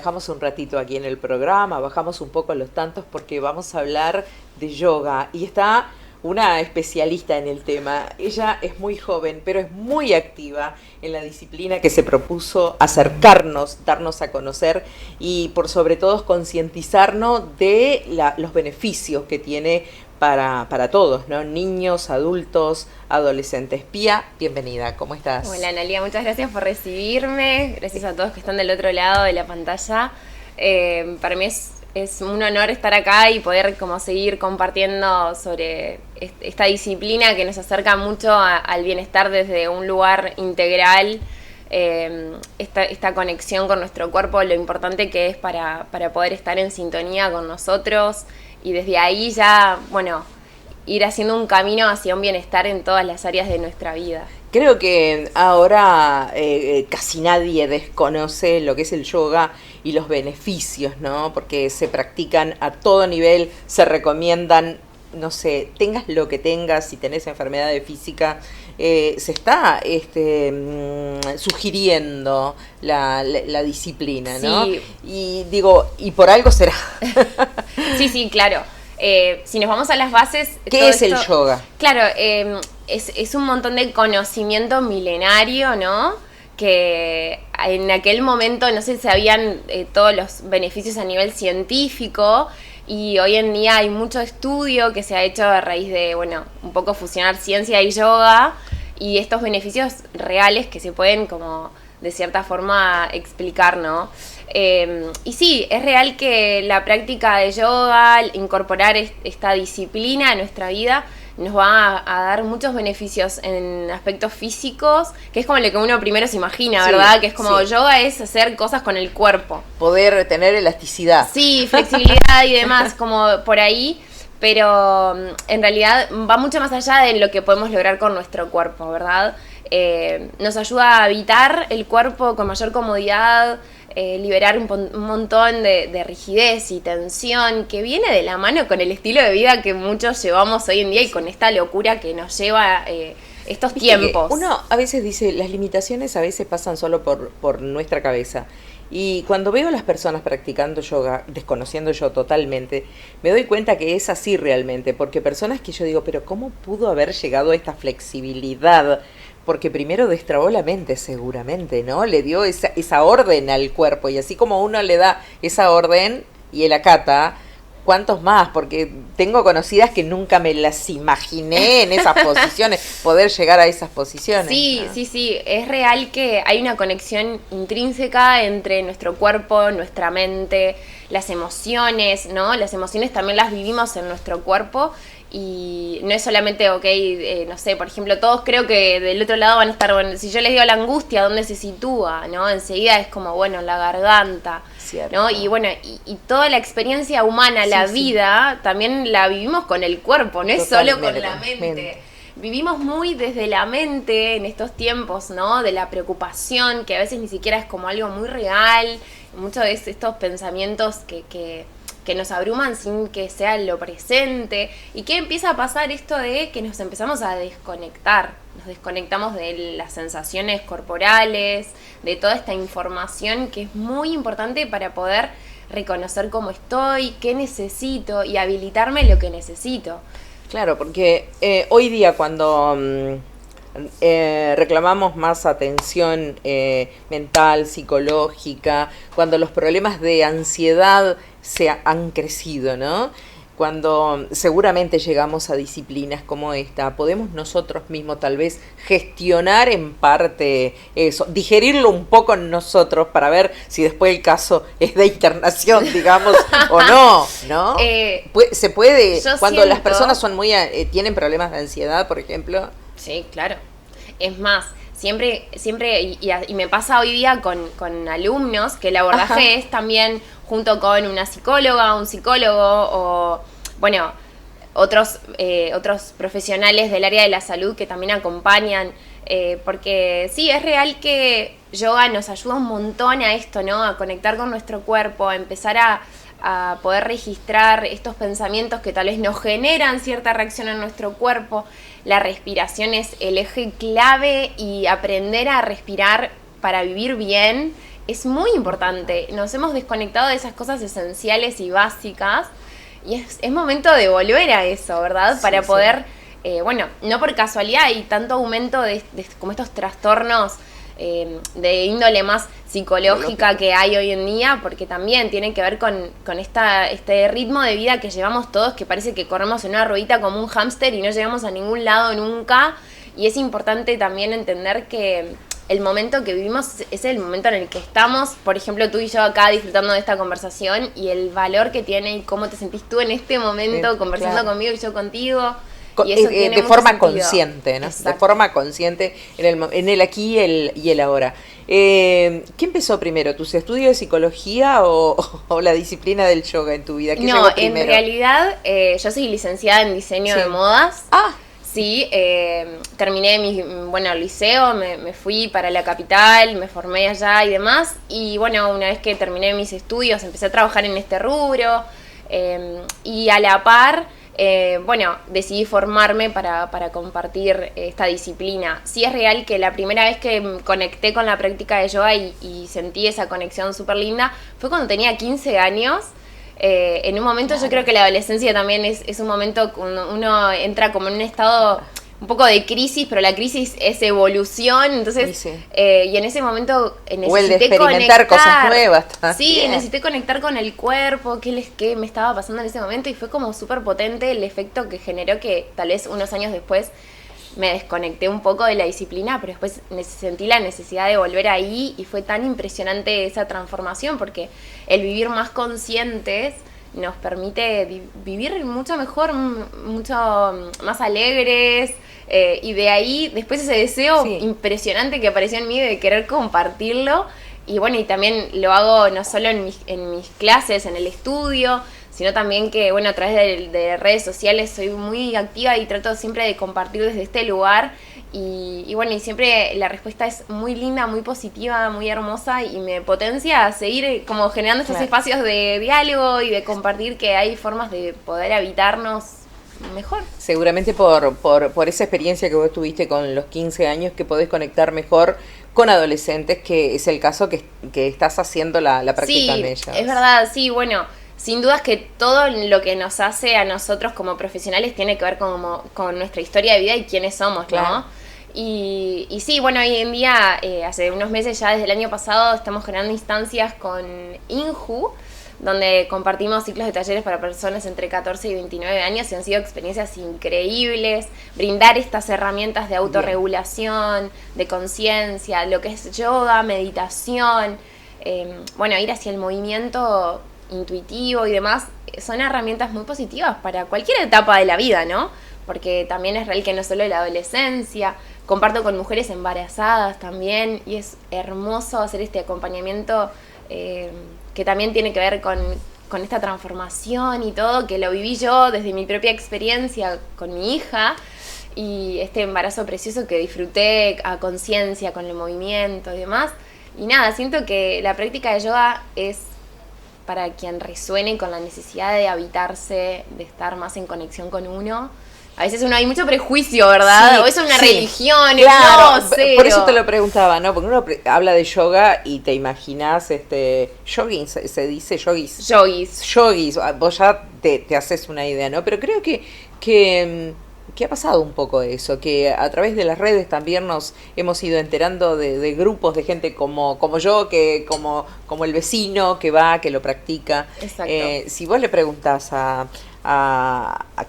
dejamos un ratito aquí en el programa, bajamos un poco los tantos porque vamos a hablar de yoga y está una especialista en el tema. Ella es muy joven, pero es muy activa en la disciplina que se propuso acercarnos, darnos a conocer y por sobre todo concientizarnos de los beneficios que tiene para todos, ¿no? Niños, adultos, adolescentes. Pía, bienvenida, ¿cómo estás? Hola Analia, muchas gracias por recibirme, gracias a todos que están del otro lado de la pantalla. Para mí es un honor estar acá y poder como seguir compartiendo sobre esta disciplina que nos acerca mucho al bienestar desde un lugar integral, esta conexión con nuestro cuerpo, lo importante que es para poder estar en sintonía con nosotros y desde ahí ya, bueno, ir haciendo un camino hacia un bienestar en todas las áreas de nuestra vida. Creo que ahora casi nadie desconoce lo que es el yoga y los beneficios, ¿no? Porque se practican a todo nivel, se recomiendan, no sé, tengas lo que tengas, si tenés enfermedades físicas, se está sugiriendo la disciplina, ¿no? Sí. Y digo, y por algo será. Sí, claro. Si nos vamos a las bases... ¿Qué es el yoga? Claro, es un montón de conocimiento milenario, ¿no? Que en aquel momento no se sabían todos los beneficios a nivel científico y hoy en día hay mucho estudio que se ha hecho a raíz de, bueno, un poco fusionar ciencia y yoga y estos beneficios reales que se pueden como de cierta forma explicar, ¿no? Y sí, es real que la práctica de yoga, incorporar esta disciplina a nuestra vida, nos va a dar muchos beneficios en aspectos físicos, que es como lo que uno primero se imagina, ¿verdad? Que es como yoga es hacer cosas con el cuerpo. Poder tener elasticidad. Sí, flexibilidad y demás, como por ahí, pero en realidad va mucho más allá de lo que podemos lograr con nuestro cuerpo, ¿verdad? Nos ayuda a habitar el cuerpo con mayor comodidad, liberar un montón de rigidez y tensión que viene de la mano con el estilo de vida que muchos llevamos hoy en día y con esta locura que nos lleva estos tiempos. Uno a veces dice, las limitaciones a veces pasan solo por nuestra cabeza. Y cuando veo a las personas practicando yoga, desconociendo yo totalmente, me doy cuenta que es así realmente, porque personas que yo digo, pero ¿cómo pudo haber llegado a esta flexibilidad? Porque primero destrabó la mente seguramente, ¿no? Le dio esa orden al cuerpo y así como uno le da esa orden y él acata, ¿cuántos más? Porque tengo conocidas que nunca me las imaginé en esas posiciones, poder llegar a esas posiciones. Sí, ¿no? sí, es real que hay una conexión intrínseca entre nuestro cuerpo, nuestra mente, las emociones, ¿no? Las emociones también las vivimos en nuestro cuerpo. Y no es solamente, no sé, por ejemplo, todos creo que del otro lado van a estar, bueno, si yo les digo la angustia, ¿dónde se sitúa? ¿No? Enseguida es como, bueno, la garganta, Cierto. ¿no? Y bueno, y toda la experiencia humana, la vida, también la vivimos con el cuerpo, no es solo con la mente. Vivimos muy desde la mente en estos tiempos, ¿no? De la preocupación, que a veces ni siquiera es como algo muy real, muchos de estos pensamientos que nos abruman sin que sea lo presente. ¿Y qué empieza a pasar esto de que nos empezamos a desconectar? Nos desconectamos de las sensaciones corporales, de toda esta información que es muy importante para poder reconocer cómo estoy, qué necesito y habilitarme lo que necesito. Claro, porque hoy día cuando reclamamos más atención mental, psicológica, cuando los problemas de ansiedad se han crecido, ¿no? Cuando seguramente llegamos a disciplinas como esta, podemos nosotros mismos tal vez gestionar en parte eso, digerirlo un poco en nosotros para ver si después el caso es de internación, digamos, o no, ¿no? Se puede, cuando las personas son muy tienen problemas de ansiedad, por ejemplo. Sí, claro. Es más, siempre y me pasa hoy día con alumnos que el abordaje es también junto con una psicóloga, un psicólogo o, bueno, otros profesionales del área de la salud que también acompañan, porque sí, es real que yoga nos ayuda un montón a esto, ¿no? A conectar con nuestro cuerpo, a empezar a poder registrar estos pensamientos que tal vez nos generan cierta reacción en nuestro cuerpo. La respiración es el eje clave y aprender a respirar para vivir bien es muy importante. Nos hemos desconectado de esas cosas esenciales y básicas y es momento de volver a eso, ¿verdad? Sí, Para sí. poder, bueno, no por casualidad hay tanto aumento de como estos trastornos de índole más psicológica que hay hoy en día, porque también tiene que ver con este ritmo de vida que llevamos todos, que parece que corremos en una ruedita como un hámster y no llegamos a ningún lado nunca. Y es importante también entender que el momento que vivimos es el momento en el que estamos, por ejemplo, tú y yo acá disfrutando de esta conversación, y el valor que tiene y cómo te sentís tú en este momento conversando claro. conmigo y yo contigo. Y eso tiene de mucho forma sentido. consciente, ¿no? Exacto. De forma consciente en el aquí y el ahora. ¿Qué empezó primero? ¿Tus estudios de psicología o la disciplina del yoga en tu vida? ¿Qué No, llegó en primero? realidad yo soy licenciada en diseño Sí. de modas. Ah, Sí, terminé mi liceo, me fui para la capital, me formé allá y demás. Y bueno, una vez que terminé mis estudios empecé a trabajar en este rubro. Y a la par, bueno, decidí formarme para compartir esta disciplina. Sí es real que la primera vez que conecté con la práctica de yoga y sentí esa conexión súper linda fue cuando tenía 15 años. En un momento yo creo que la adolescencia también es un momento cuando uno entra como en un estado un poco de crisis, pero la crisis es evolución, entonces sí. Y en ese momento O el de necesité experimentar cosas nuevas. Sí, Bien. necesité conectar con el cuerpo, qué me estaba pasando en ese momento, y fue como súper potente el efecto que generó, que tal vez unos años después me desconecté un poco de la disciplina, pero después sentí la necesidad de volver ahí, y fue tan impresionante esa transformación, porque el vivir más conscientes nos permite vivir mucho mejor, mucho más alegres, y de ahí después ese deseo impresionante que apareció en mí de querer compartirlo. Y bueno, y también lo hago no solo en mis clases, en el estudio, sino también que, bueno, a través de redes sociales soy muy activa y trato siempre de compartir desde este lugar. Y bueno, y siempre la respuesta es muy linda, muy positiva, muy hermosa, y me potencia a seguir como generando estos espacios de diálogo y de compartir, que hay formas de poder habitarnos mejor. Seguramente por esa experiencia que vos tuviste con los 15 años, que podés conectar mejor con adolescentes, que es el caso que estás haciendo la práctica en ellas. Es verdad, sí, bueno, sin dudas que todo lo que nos hace a nosotros como profesionales tiene que ver con nuestra historia de vida y quiénes somos, claro, ¿no? Y sí, bueno, hoy en día, hace unos meses ya, desde el año pasado, estamos generando instancias con Inju, donde compartimos ciclos de talleres para personas entre 14 y 29 años, y han sido experiencias increíbles. Brindar estas herramientas de autorregulación, de conciencia, lo que es yoga, meditación, bueno, ir hacia el movimiento intuitivo y demás, son herramientas muy positivas para cualquier etapa de la vida, ¿no? Porque también es real que no solo la adolescencia, comparto con mujeres embarazadas también, y es hermoso hacer este acompañamiento, que también tiene que ver con esta transformación y todo, que lo viví yo desde mi propia experiencia con mi hija, y este embarazo precioso que disfruté a conciencia con el movimiento y demás. Y nada, siento que la práctica de yoga es para quien resuene con la necesidad de habitarse, de estar más en conexión con uno. A veces hay mucho prejuicio, ¿verdad? Sí, o es una sí, religión, claro, no, cero. Por eso te lo preguntaba, ¿no? Porque uno habla de yoga y te imaginas yogis, se dice yogis. Yogis, vos ya te haces una idea, ¿no? Pero creo que ha pasado un poco eso, que a través de las redes también nos hemos ido enterando de grupos de gente como yo, que como el vecino que va, que lo practica. Exacto. Si vos le preguntás a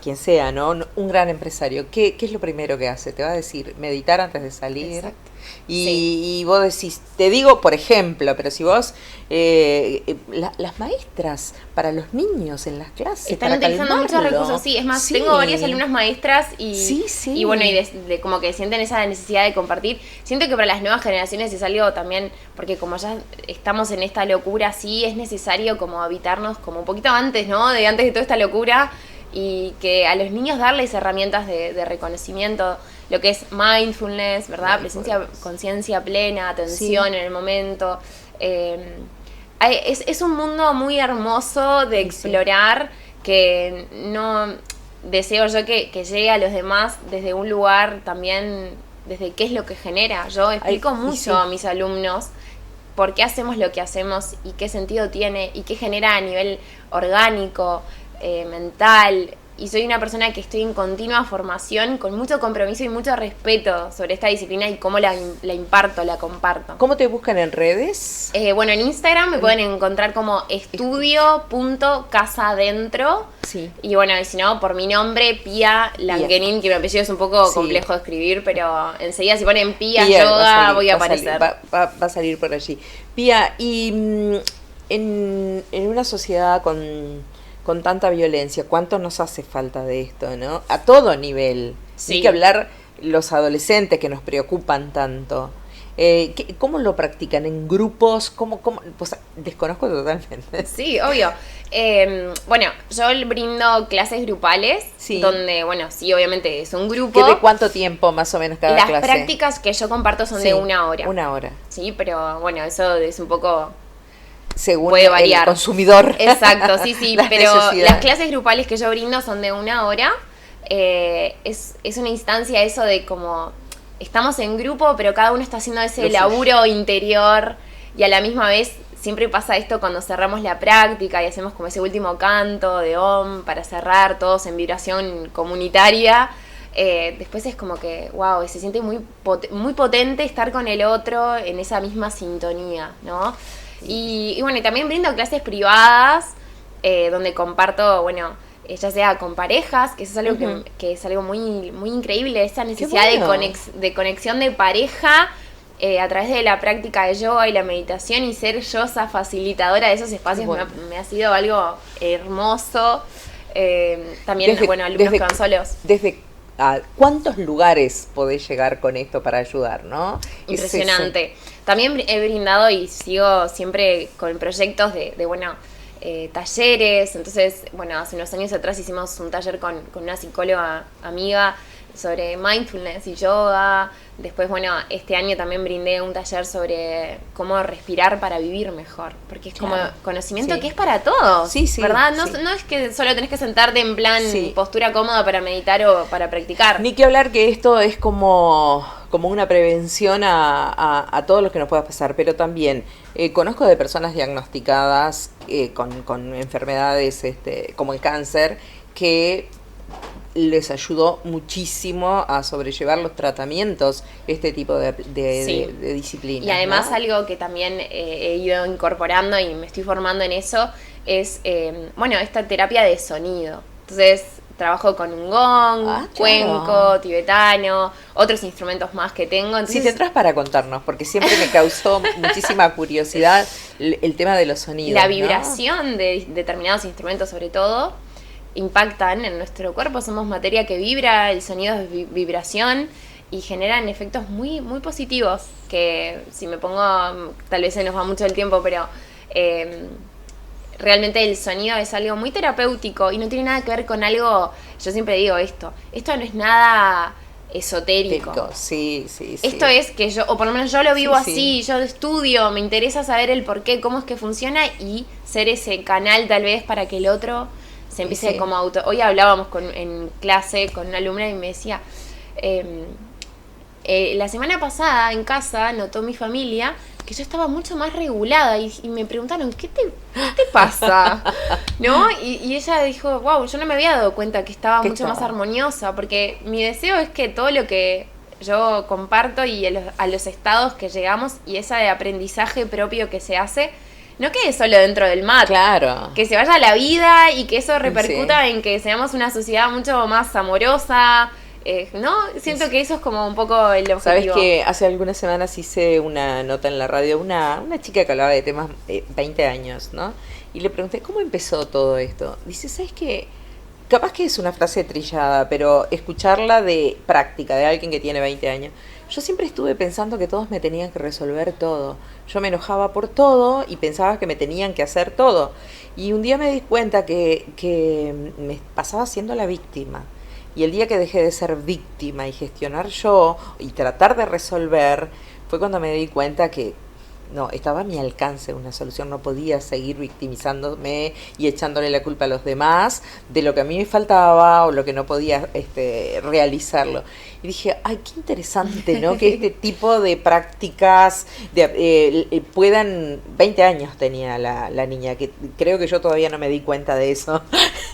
quien sea, ¿no? Un gran empresario, ¿qué es lo primero que hace? Te va a decir meditar antes de salir. Exacto. Y vos decís, te digo por ejemplo, pero si vos, las maestras para los niños en las clases, están para utilizando muchos calmarlo. recursos, sí, es más, Sí. tengo varias alumnas maestras y Sí. bueno, y de como que sienten esa necesidad de compartir. Siento que para las nuevas generaciones es algo también, porque como ya estamos en esta locura, sí es necesario como habitarnos como un poquito antes, ¿no? De antes de toda esta locura, y que a los niños darles herramientas de reconocimiento, lo que es mindfulness, ¿verdad? Presencia, conciencia plena, atención en el momento. Es un mundo muy hermoso de explorar, que no deseo yo que llegue a los demás desde un lugar también, desde qué es lo que genera. Yo explico mucho a mis alumnos por qué hacemos lo que hacemos y qué sentido tiene y qué genera a nivel orgánico, mental. Y soy una persona que estoy en continua formación, con mucho compromiso y mucho respeto sobre esta disciplina y cómo la imparto, la comparto. ¿Cómo te buscan en redes? Bueno, en Instagram me pueden encontrar como estudio.casadentro. Sí. Y bueno, y si no, por mi nombre, Pia Langenin, que mi apellido es un poco complejo de escribir, pero enseguida si ponen Pia Yoga voy a aparecer. Va a salir por allí. Pia, y en una sociedad con tanta violencia, ¿cuánto nos hace falta de esto, no? A todo nivel. Sí. Hay que hablar los adolescentes que nos preocupan tanto. ¿Cómo lo practican? ¿En grupos? ¿Cómo? Pues desconozco totalmente. Sí, obvio. Bueno, yo brindo clases grupales, donde, bueno, sí, obviamente es un grupo. ¿De cuánto tiempo más o menos cada clase? Las prácticas que yo comparto son de 1 hora. 1 hora. Sí, pero bueno, eso es un poco... Según puede variar. El consumidor. Exacto, sí, pero las clases grupales que yo brindo son de 1 hora. Es una instancia eso de como estamos en grupo, pero cada uno está haciendo ese laburo interior y a la misma vez siempre pasa esto cuando cerramos la práctica y hacemos como ese último canto de Om para cerrar todos en vibración comunitaria. Después es como que, wow, se siente muy potente estar con el otro en esa misma sintonía, ¿no? Y bueno, y también brindo clases privadas, donde comparto, bueno, ya sea con parejas, que eso es algo que es algo muy, muy increíble, esa necesidad de conexión de pareja a través de la práctica de yoga y la meditación, y ser yo esa facilitadora de esos espacios me ha sido algo hermoso. También, alumnos que van solos. ¿Desde cuántos lugares podés llegar con esto para ayudar, no? Impresionante. También he brindado y sigo siempre con proyectos de talleres. Entonces, bueno, hace unos años atrás hicimos un taller con una psicóloga amiga sobre mindfulness y yoga. Después, bueno, este año también brindé un taller sobre cómo respirar para vivir mejor, porque es como conocimiento que es para todos, ¿verdad? No es que solo tenés que sentarte en plan postura cómoda para meditar o para practicar. Ni que hablar que esto es como una prevención a todo lo que nos pueda pasar, pero también conozco de personas diagnosticadas con enfermedades como el cáncer, que les ayudó muchísimo a sobrellevar los tratamientos, este tipo de disciplinas. Y además, ¿no? Algo que también he ido incorporando y me estoy formando en eso es, esta terapia de sonido. Entonces, trabajo con un gong, cuenco, tibetano, otros instrumentos más que tengo. Entonces, si te traes para contarnos, porque siempre me causó muchísima curiosidad el tema de los sonidos. La vibración de determinados instrumentos, sobre todo, impactan en nuestro cuerpo. Somos materia que vibra, el sonido es vibración y generan efectos muy, muy positivos, que si me pongo, tal vez se nos va mucho el tiempo, pero realmente el sonido es algo muy terapéutico y no tiene nada que ver con algo, yo siempre digo esto no es nada esotérico. Sí. Esto es que yo, o por lo menos yo lo vivo así, yo estudio, me interesa saber el por qué, cómo es que funciona y ser ese canal tal vez para que el otro se empiece como Hoy hablábamos en clase con una alumna y me decía, la semana pasada en casa notó mi familia que yo estaba mucho más regulada y me preguntaron, ¿qué te pasa? ¿No? Y ella dijo, wow, yo no me había dado cuenta que estaba mucho más armoniosa, porque mi deseo es que todo lo que yo comparto y a los estados que llegamos y esa de aprendizaje propio que se hace, no quede solo dentro del mat. Claro. Que se vaya a la vida y que eso repercuta en que seamos una sociedad mucho más amorosa, ¿no? Siento que eso es como un poco el objetivo. Sabes que hace algunas semanas hice una nota en la radio, una chica que hablaba de temas 20 años, ¿no? Y le pregunté, ¿cómo empezó todo esto? Dice, ¿sabes qué? Capaz que es una frase trillada, pero escucharla de práctica, de alguien que tiene 20 años. Yo siempre estuve pensando que todos me tenían que resolver todo. Yo me enojaba por todo y pensaba que me tenían que hacer todo. Y un día me di cuenta que me pasaba siendo la víctima. Y el día que dejé de ser víctima y gestionar yo y tratar de resolver, fue cuando me di cuenta que no, estaba a mi alcance una solución, no podía seguir victimizándome y echándole la culpa a los demás de lo que a mí me faltaba o lo que no podía realizarlo. Y dije, ay, qué interesante, ¿no? Que este tipo de prácticas puedan... 20 años tenía la niña, que creo que yo todavía no me di cuenta de eso.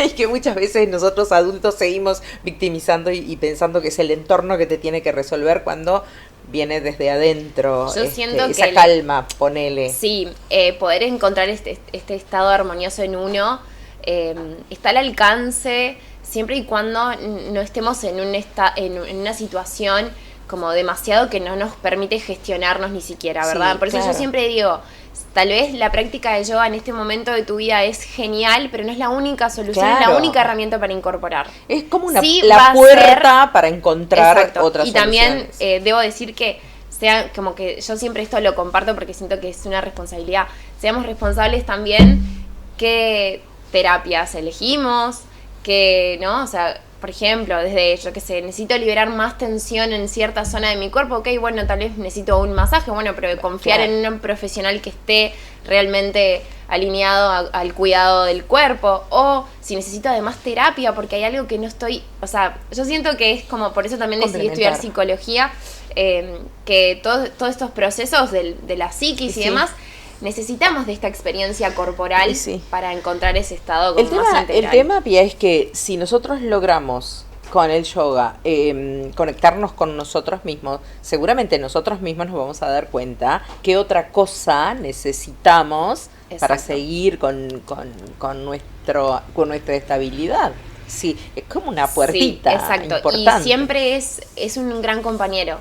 Y que muchas veces nosotros adultos seguimos victimizando y pensando que es el entorno que te tiene que resolver cuando viene desde adentro. Yo siento esa que calma, ponele. Sí, poder encontrar este estado armonioso en uno está al alcance siempre y cuando no estemos en una situación como demasiado que no nos permite gestionarnos ni siquiera, ¿verdad? Sí, por eso claro. yo siempre digo, tal vez la práctica de yoga en este momento de tu vida es genial, pero no es la única solución, Claro. es la única herramienta para incorporar. Es como Sí, la va a puerta ser- para encontrar Exacto. otras Y también soluciones. debo decir que sea como que yo siempre esto lo comparto porque siento que es una responsabilidad. Seamos responsables también qué terapias elegimos, que, ¿no? O sea, por ejemplo, desde, yo qué sé, necesito liberar más tensión en cierta zona de mi cuerpo, ok, bueno, tal vez necesito un masaje, bueno, pero confiar Claro. en un profesional que esté realmente alineado al cuidado del cuerpo, o si necesito además terapia porque hay algo que no estoy, o sea, yo siento que es como, por eso también decidí estudiar psicología, que todos estos procesos de la psiquis y Sí. demás, necesitamos de esta experiencia corporal Sí. para encontrar ese estado como más integral. El tema, Pia, es que si nosotros logramos con el yoga conectarnos con nosotros mismos, seguramente nosotros mismos nos vamos a dar cuenta qué otra cosa necesitamos para Exacto. seguir con nuestra estabilidad. Sí, es como una puertita Sí, exacto. importante. Y siempre es un gran compañero.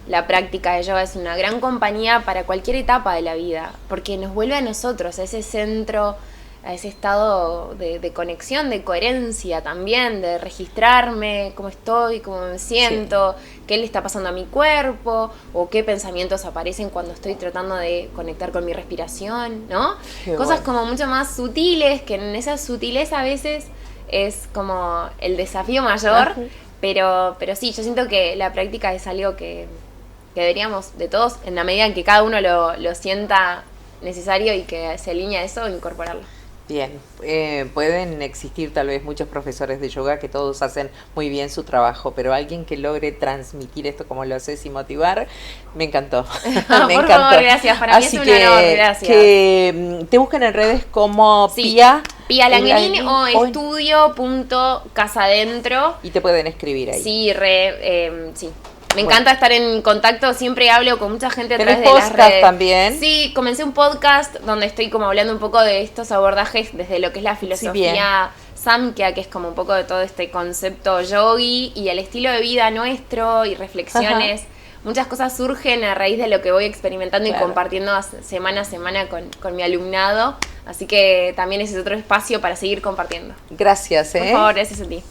La práctica de yoga es una gran compañía para cualquier etapa de la vida, porque nos vuelve a nosotros, a ese centro, a ese estado de conexión, de coherencia también, de registrarme, cómo estoy, cómo me siento, qué le está pasando a mi cuerpo, o qué pensamientos aparecen cuando estoy tratando de conectar con mi respiración, ¿no? Qué Cosas bueno. como mucho más sutiles, que en esa sutileza a veces es como el desafío mayor, Ajá. pero sí, yo siento que la práctica es algo que deberíamos de todos, en la medida en que cada uno lo sienta necesario y que se alinea a eso, incorporarlo. Bien, pueden existir tal vez muchos profesores de yoga que todos hacen muy bien su trabajo, pero alguien que logre transmitir esto como lo haces y motivar, me encantó. Me Por encantó. favor, gracias. Para mí Así es un honor, gracias. Que te busquen en redes como Sí, Pia Langherin o en- estudio.casadentro. y te pueden escribir ahí. Sí, sí. Me Bueno. encanta estar en contacto, siempre hablo con mucha gente a ¿Tenés través de las podcast redes. también? Sí, comencé un podcast donde estoy como hablando un poco de estos abordajes desde lo que es la filosofía Samkhya, que es como un poco de todo este concepto yogi y el estilo de vida nuestro y reflexiones. Muchas cosas surgen a raíz de lo que voy experimentando Claro. y compartiendo semana a semana con mi alumnado. Así que también ese es otro espacio para seguir compartiendo. Gracias, Por favor, gracias a ti.